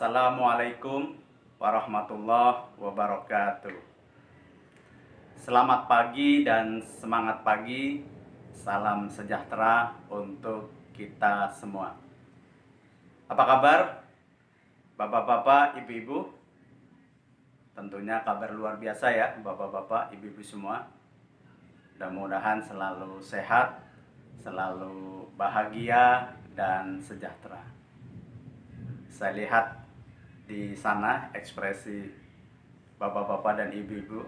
Assalamualaikum warahmatullahi wabarakatuh. Selamat pagi dan semangat pagi. Salam sejahtera untuk kita semua. Apa kabar Bapak-bapak, Ibu-ibu? Tentunya kabar luar biasa ya Bapak-bapak, Ibu-ibu semua. Mudah-mudahan selalu sehat, selalu bahagia dan sejahtera. Saya lihat di sana ekspresi bapak-bapak dan ibu-ibu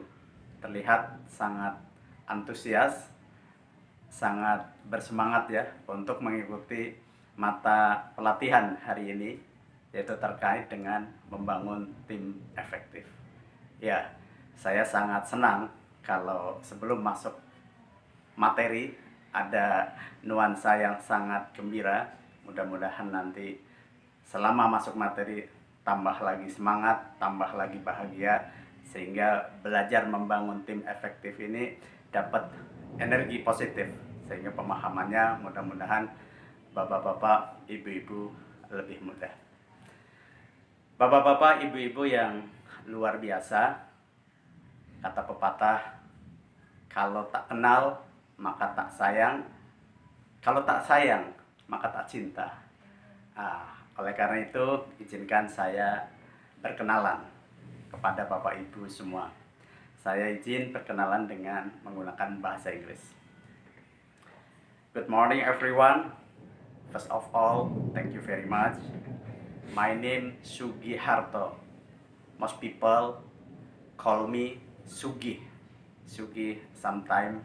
terlihat sangat antusias, sangat bersemangat ya untuk mengikuti mata pelatihan hari ini, yaitu terkait dengan membangun tim efektif. Ya, saya sangat senang kalau sebelum masuk materi ada nuansa yang sangat gembira. Mudah-mudahan nanti selama masuk materi tambah lagi semangat, tambah lagi bahagia, sehingga belajar membangun tim efektif ini dapat energi positif, sehingga pemahamannya mudah-mudahan bapak-bapak, ibu-ibu lebih mudah. Bapak-bapak, ibu-ibu yang luar biasa, kata pepatah, kalau tak kenal maka tak sayang, kalau tak sayang maka tak cinta. Oleh karena itu, izinkan saya berkenalan kepada Bapak Ibu semua. Saya izin berkenalan dengan menggunakan bahasa Inggris. Good morning everyone. First of all, thank you very much. My name Sugiharto. Most people call me Sugi. Sugi sometimes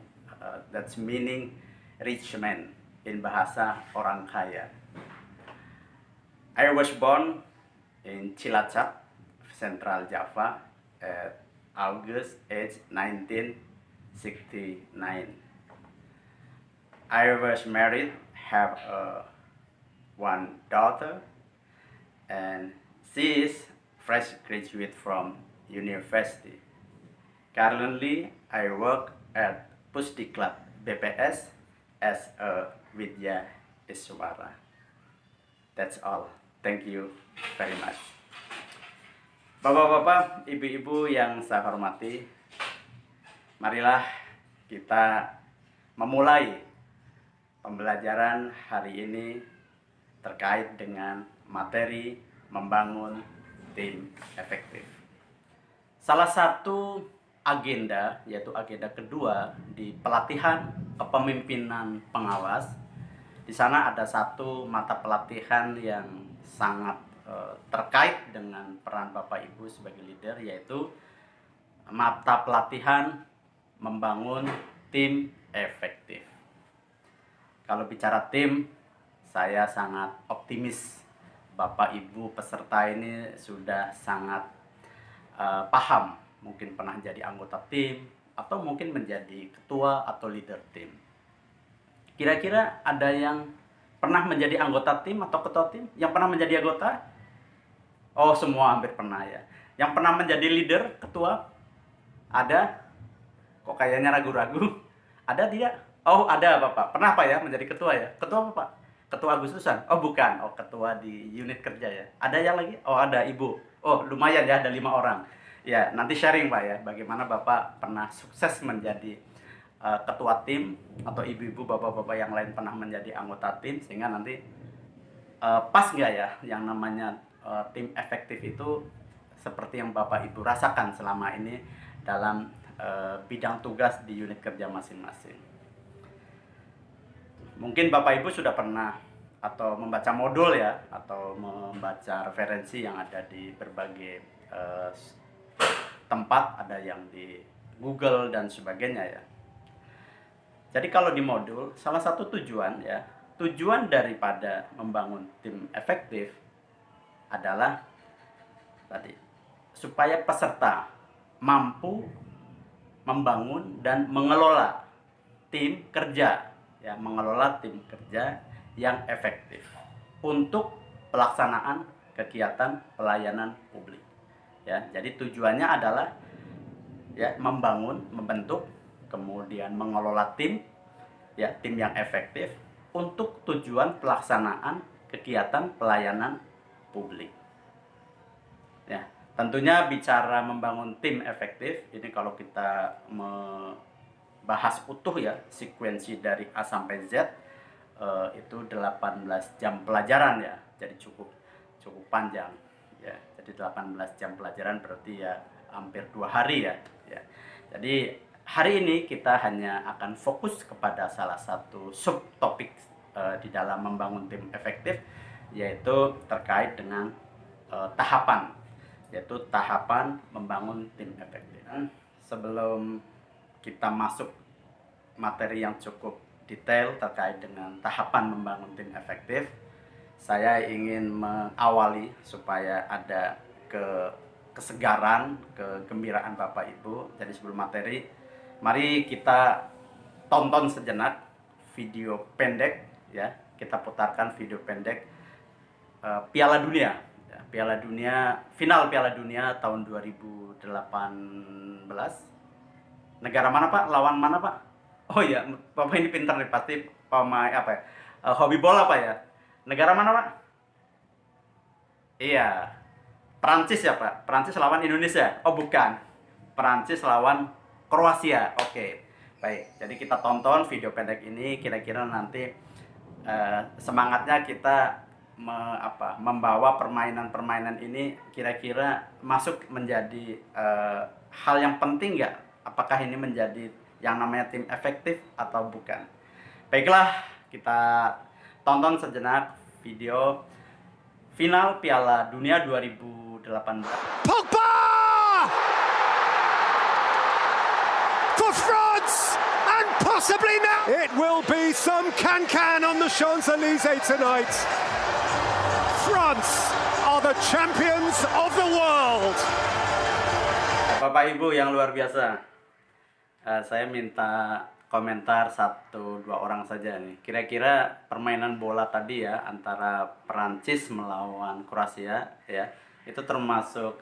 that's meaning rich man in bahasa orang kaya. I was born in Cilacap, Central Java, at August age 1969. I was married, have one daughter, and she is fresh graduate from university. Currently, I work at Pusdiklat BPS as a Widya Iswara. That's all. Thank you very much. Bapak-bapak, ibu-ibu yang saya hormati, marilah kita memulai pembelajaran hari ini terkait dengan materi membangun tim efektif. Salah satu agenda, yaitu agenda kedua di pelatihan kepemimpinan pengawas. Di sana ada satu mata pelatihan yang sangat terkait dengan peran Bapak Ibu sebagai leader, yaitu mata pelatihan membangun tim efektif. Kalau bicara tim, saya sangat optimis Bapak Ibu peserta ini sudah sangat paham, mungkin pernah jadi anggota tim atau mungkin menjadi ketua atau leader tim. Kira-kira ada yang pernah menjadi anggota tim atau ketua tim? Yang pernah menjadi anggota? Oh, semua hampir pernah ya. Yang pernah menjadi leader, ketua? Ada? Kok kayaknya ragu-ragu? Ada tidak? Oh, ada Bapak. Pernah Pak ya menjadi ketua ya? Ketua apa Pak? Ketua Agustusan? Oh, bukan. Oh, ketua di unit kerja ya. Ada yang lagi? Oh, ada Ibu. Oh, lumayan ya, ada 5 orang. Ya, nanti sharing Pak ya, bagaimana Bapak pernah sukses menjadi ketua tim, atau ibu-ibu, bapak-bapak yang lain pernah menjadi anggota tim, sehingga nanti pas nggak ya yang namanya tim efektif itu seperti yang Bapak Ibu rasakan selama ini dalam bidang tugas di unit kerja masing-masing. Mungkin Bapak Ibu sudah pernah atau membaca modul ya, atau membaca referensi yang ada di berbagai tempat, ada yang di Google dan sebagainya ya. Jadi kalau di modul, salah satu tujuan ya, tujuan daripada membangun tim efektif adalah tadi supaya peserta mampu membangun dan mengelola tim kerja ya, mengelola tim kerja yang efektif untuk pelaksanaan kegiatan pelayanan publik. Ya, jadi tujuannya adalah ya membangun, membentuk, kemudian mengelola tim ya, tim yang efektif untuk tujuan pelaksanaan kegiatan pelayanan publik. Ya, tentunya bicara membangun tim efektif, ini kalau kita bahas utuh ya, sekuensi dari A sampai Z, itu 18 jam pelajaran ya, jadi cukup panjang ya. Jadi 18 jam pelajaran berarti ya hampir 2 hari ya. Jadi hari ini kita hanya akan fokus kepada salah satu subtopik di dalam membangun tim efektif, yaitu terkait dengan tahapan, yaitu tahapan membangun tim efektif. Sebelum kita masuk materi yang cukup detail terkait dengan tahapan membangun tim efektif, saya ingin mengawali supaya ada kesegaran, kegembiraan Bapak Ibu. Jadi sebelum materi, mari kita tonton sejenak video pendek ya. Kita putarkan video pendek Piala Dunia. Piala Dunia, final Piala Dunia tahun 2018. Negara mana Pak? Lawan mana Pak? Oh iya, Bapak ini pintar nih, pasti pemain apa ya? Hobi bola Pak ya? Negara mana Pak? Iya, Perancis ya Pak? Perancis lawan Indonesia? Oh bukan, Perancis lawan Kroasia. Oke, baik. Jadi kita tonton video pendek ini, kira-kira nanti semangatnya kita membawa permainan-permainan ini kira-kira masuk menjadi hal yang penting nggak? Apakah ini menjadi yang namanya tim efektif atau bukan? Baiklah, kita tonton sejenak video final Piala Dunia 2018. Pogba! For France! And possibly now! It will be some can-can on the Champs-Élysées tonight. France are the champions of the world. Bapak Ibu yang luar biasa, saya minta komentar 1-2 orang saja nih. Kira-kira permainan bola tadi ya antara Perancis melawan Kroasia ya, itu termasuk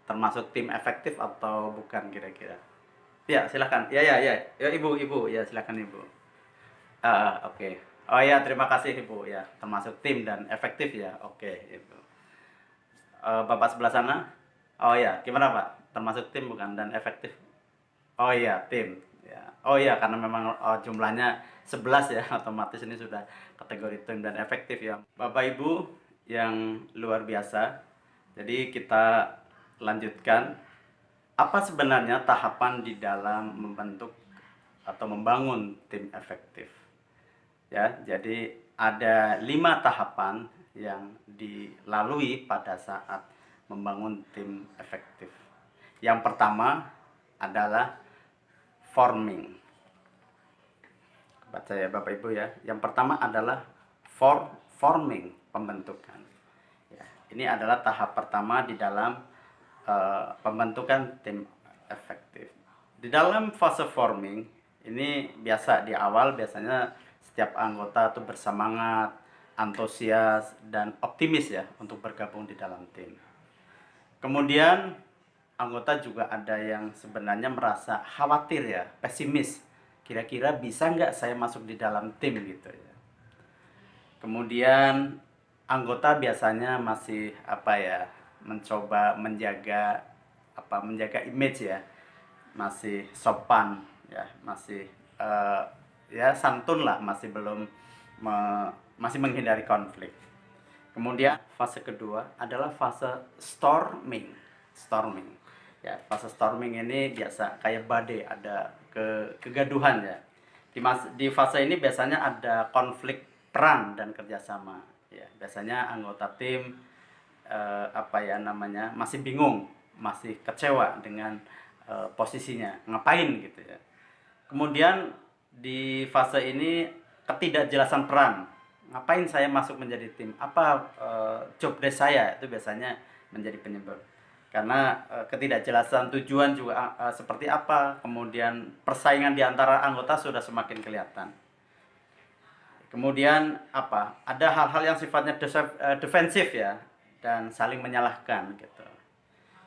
termasuk tim efektif atau bukan kira-kira? Ya silakan. Ya ibu ya silakan ibu. Oke. Oh ya, terima kasih ibu ya, termasuk tim dan efektif ya. Oke ibu. Bapak sebelah sana. Oh ya, gimana Pak? Termasuk tim bukan dan efektif? Oh iya, tim. Ya. Oh iya, karena memang jumlahnya 11 ya, otomatis ini sudah kategori tim dan efektif ya. Bapak Ibu yang luar biasa. Jadi kita lanjutkan. Apa sebenarnya tahapan di dalam membentuk atau membangun tim efektif? Ya, jadi ada 5 tahapan yang dilalui pada saat membangun tim efektif. Yang pertama adalah forming. Baca ya Bapak Ibu ya. Yang pertama adalah forming, pembentukan. Ya, ini adalah tahap pertama di dalam pembentukan tim efektif. Di dalam fase forming ini di awal biasanya setiap anggota itu bersemangat, antusias dan optimis ya untuk bergabung di dalam tim. Kemudian anggota juga ada yang sebenarnya merasa khawatir ya, pesimis. Kira-kira bisa nggak saya masuk di dalam tim gitu ya. Kemudian anggota biasanya masih mencoba menjaga image ya, masih sopan ya, masih santun lah, masih belum masih menghindari konflik. Kemudian fase kedua adalah fase storming. Ya, fase storming ini biasa kayak badai, ada kegaduhan ya. Di fase ini biasanya ada konflik peran dan kerjasama. Ya, biasanya anggota tim masih bingung, masih kecewa dengan posisinya, ngapain gitu ya. Kemudian di fase ini ketidakjelasan peran, ngapain saya masuk menjadi tim, apa job desk saya, itu biasanya menjadi penyebab. Karena ketidakjelasan tujuan juga seperti apa, kemudian persaingan di antara anggota sudah semakin kelihatan. Kemudian ada hal-hal yang sifatnya defensif ya, dan saling menyalahkan gitu.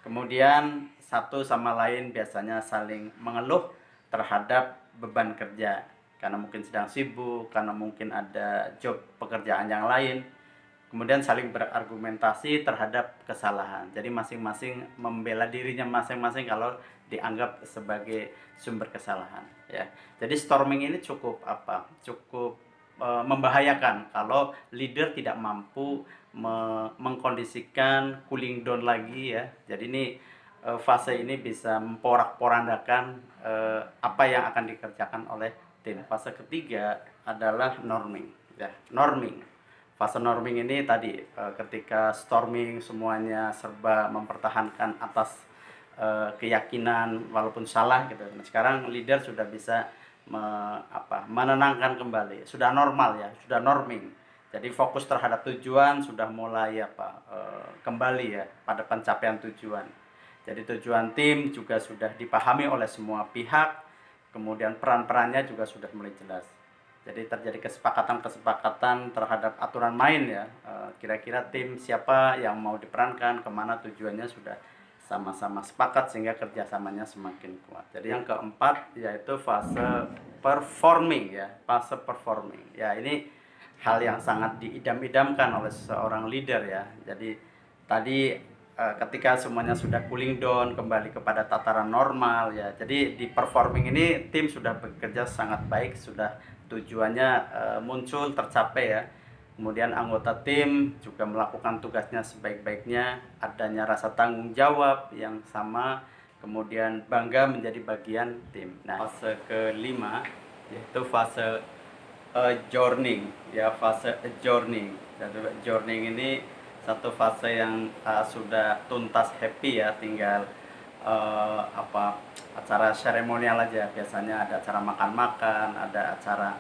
Kemudian satu sama lain biasanya saling mengeluh terhadap beban kerja, karena mungkin sedang sibuk, karena mungkin ada job pekerjaan yang lain. kemudian saling berargumentasi terhadap kesalahan. Jadi masing-masing membela dirinya masing-masing kalau dianggap sebagai sumber kesalahan, ya. Jadi storming ini cukup membahayakan kalau leader tidak mampu mengkondisikan cooling down lagi, ya. Jadi ini fase ini bisa memporak-porandakan apa yang akan dikerjakan oleh tim. Fase ketiga adalah norming, ya. Norming. Fase norming ini tadi ketika storming semuanya serba mempertahankan atas keyakinan walaupun salah gitu. Nah, sekarang leader sudah bisa menenangkan kembali, sudah normal, ya, sudah norming. Jadi fokus terhadap tujuan sudah mulai kembali, ya, pada pencapaian tujuan. Jadi tujuan tim juga sudah dipahami oleh semua pihak, kemudian peran-perannya juga sudah mulai jelas. Jadi terjadi kesepakatan terhadap aturan main, ya. Kira-kira tim siapa yang mau diperankan, kemana tujuannya sudah sama-sama sepakat sehingga kerjasamanya semakin kuat. Jadi yang keempat yaitu fase performing, ya, fase performing. Ya, ini hal yang sangat diidam-idamkan oleh seorang leader, ya. Jadi tadi ketika semuanya sudah cooling down kembali kepada tataran normal, ya. Jadi di performing ini tim sudah bekerja sangat baik, sudah tujuannya muncul tercapai, ya. Kemudian anggota tim juga melakukan tugasnya sebaik-baiknya, adanya rasa tanggung jawab yang sama, kemudian bangga menjadi bagian tim. Nah, fase kelima yaitu fase adjourning, ya, fase adjourning. Jadi adjourning ini satu fase yang sudah tuntas, happy, ya, tinggal acara seremonial aja. Biasanya ada acara makan-makan, ada acara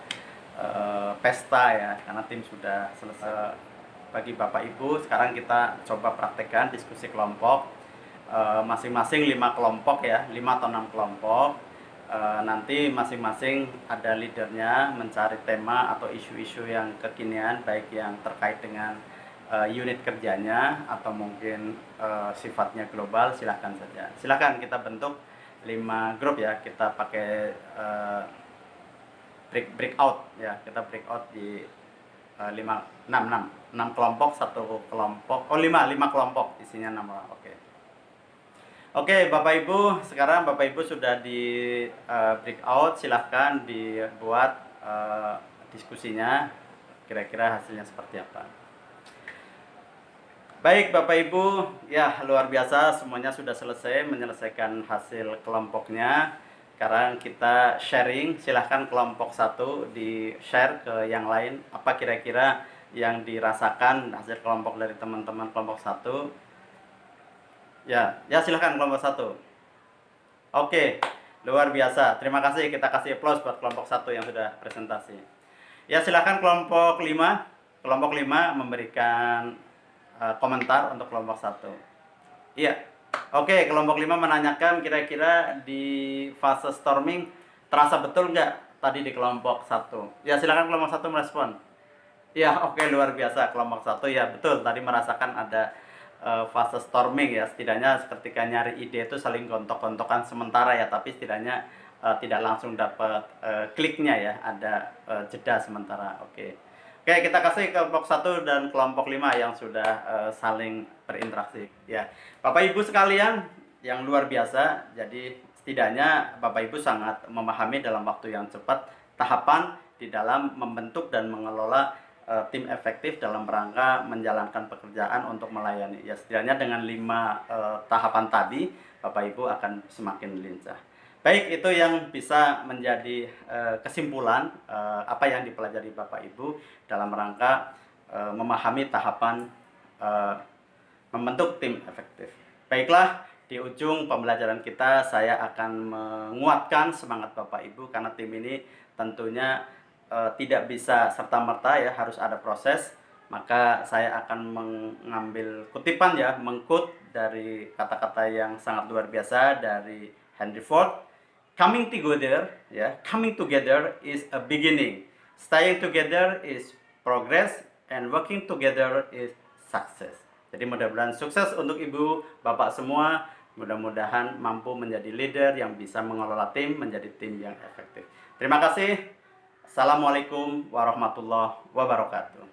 pesta, ya, karena tim sudah selesai. Bagi Bapak Ibu, sekarang kita coba praktekkan diskusi kelompok, masing-masing 5 kelompok, ya, 5 atau 6 kelompok. Nanti masing-masing ada leadernya mencari tema atau isu-isu yang kekinian, baik yang terkait dengan unit kerjanya atau mungkin sifatnya global. Silahkan saja, silahkan kita bentuk 5 grup, ya. Kita pakai breakout, ya. Kita breakout di 6 kelompok, satu kelompok, 5 kelompok, isinya 6 orang. Oke, Bapak Ibu, sekarang Bapak Ibu sudah di breakout, silahkan dibuat diskusinya, kira-kira hasilnya seperti apa. Baik Bapak Ibu, ya, luar biasa, semuanya sudah selesai menyelesaikan hasil kelompoknya. Sekarang kita sharing, silahkan kelompok 1 di-share ke yang lain, apa kira-kira yang dirasakan hasil kelompok dari teman-teman kelompok 1. Ya, silahkan kelompok 1. Oke, luar biasa, terima kasih, kita kasih applause buat kelompok 1 yang sudah presentasi. Ya, silahkan kelompok 5. Kelompok 5 memberikan komentar untuk kelompok 1. Iya. Oke, kelompok 5 menanyakan kira-kira di fase storming terasa betul nggak tadi di kelompok 1? Ya, silakan kelompok 1 merespon. Ya, oke, luar biasa. Kelompok 1, ya, betul, tadi merasakan ada fase storming, ya. Setidaknya ketika nyari ide itu saling gontok-gontokan sementara, ya, tapi setidaknya tidak langsung dapat kliknya, ya, ada jeda sementara. Oke, kita kasih kelompok 1 dan kelompok 5 yang sudah saling berinteraksi, ya. Bapak Ibu sekalian yang luar biasa, jadi setidaknya Bapak Ibu sangat memahami dalam waktu yang cepat tahapan di dalam membentuk dan mengelola tim efektif dalam rangka menjalankan pekerjaan untuk melayani. Ya, setidaknya dengan 5 tahapan tadi Bapak Ibu akan semakin lincah. Baik, itu yang bisa menjadi kesimpulan apa yang dipelajari Bapak Ibu dalam rangka memahami tahapan membentuk tim efektif. Baiklah, di ujung pembelajaran kita saya akan menguatkan semangat Bapak Ibu, karena tim ini tentunya tidak bisa serta-merta, ya, harus ada proses. Maka saya akan mengambil kutipan, ya, mengkut dari kata-kata yang sangat luar biasa dari Henry Ford. Coming together, ya, coming together is a beginning. Staying together is progress, and working together is success. Jadi mudah-mudahan sukses untuk Ibu, Bapak semua. Mudah-mudahan mampu menjadi leader yang bisa mengelola tim menjadi tim yang efektif. Terima kasih. Assalamualaikum warahmatullahi wabarakatuh.